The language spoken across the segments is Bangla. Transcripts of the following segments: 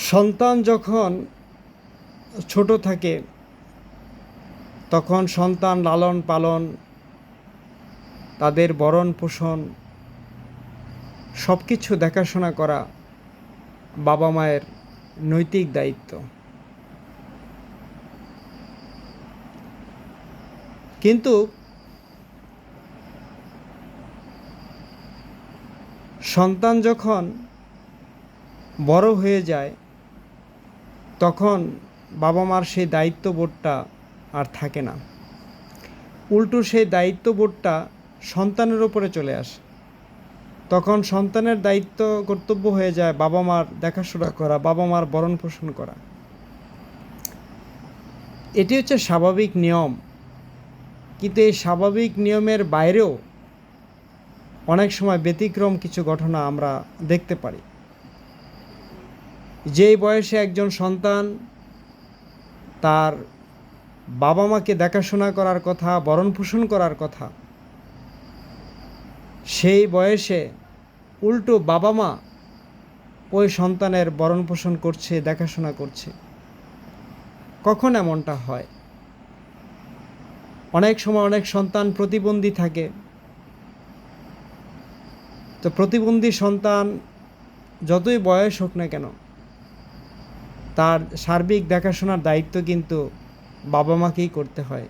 সন্তান যখন ছোট থাকে তখন সন্তান লালন পালন, তাদের ভরণ পোষণ সব কিছু দেখাশোনা করা বাবা মায়ের নৈতিক দায়িত্ব। কিন্তু সন্তান যখন বড় হয়ে যায় তখন বাবা মার সেই দায়িত্ববোধটা আর থাকে না, উল্টো সেই দায়িত্ববোধটা সন্তানের ওপরে চলে আসে। তখন সন্তানের দায়িত্ব কর্তব্য হয়ে যায় বাবা মার দেখাশোনা করা, বাবা মার ভরণ পোষণ করা। এটি হচ্ছে স্বাভাবিক নিয়ম, কিন্তু এই স্বাভাবিক নিয়মের বাইরেও অনেক সময় ব্যতিক্রম কিছু ঘটনা আমরা দেখতে পারি। যেই বয়সে একজন সন্তান তার বাবা মাকে দেখাশোনা করার কথা, ভরণ পোষণ করার কথা, সেই বয়সে উল্টো বাবা মা ওই সন্তানের ভরণ পোষণ করছে, দেখাশোনা করছে। কখন এমনটা হয়? অনেক সময় অনেক সন্তান প্রতিবন্ধী থাকে। তো প্রতিবন্ধী সন্তান যতই বয়স হোক না কেন, তার সার্বিক দেখাশোনার দায়িত্ব কিন্তু বাবা মাকেই করতে হয়।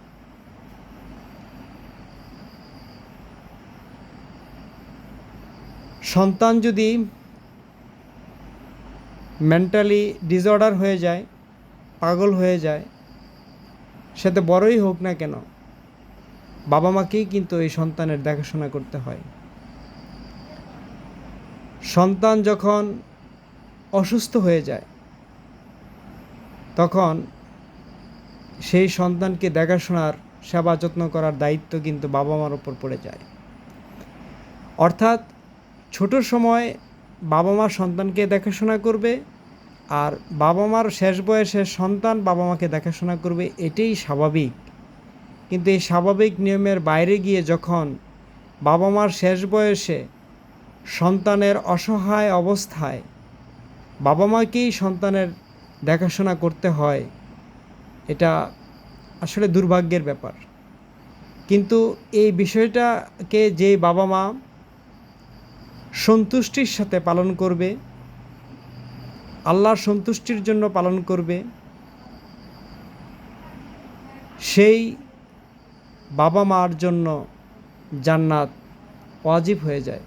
সন্তান যদি মেন্টালি ডিসঅর্ডার হয়ে যায়, পাগল হয়ে যায়, সে তো বড়ই হোক না কেন, বাবা মাকেই কিন্তু এই সন্তানের দেখাশোনা করতে হয়। সন্তান যখন অসুস্থ হয়ে যায় তখন সেই সন্তানকে দেখাশোনার, সেবা যত্ন করার দায়িত্ব কিন্তু বাবা মার ওপর পড়ে যায়। অর্থাৎ ছোট সময় বাবা মা সন্তানকে দেখাশোনা করবে, আর বাবা মার শেষ বয়সে সন্তান বাবা মাকে দেখাশোনা করবে, এটাই স্বাভাবিক। কিন্তু এই স্বাভাবিক নিয়মের বাইরে গিয়ে যখন বাবা মার শেষ বয়সে সন্তানের অসহায় অবস্থায় বাবা মাকেই সন্তানের দেখাশোনা করতে হয়, এটা আসলে দুর্ভাগ্যের ব্যাপার। কিন্তু এই বিষয়টাকে যে বাবা মা সন্তুষ্টির সাথে পালন করবে, আল্লাহর সন্তুষ্টির জন্য পালন করবে, সেই বাবা মার জন্য জান্নাত ওয়াজিব হয়ে যায়।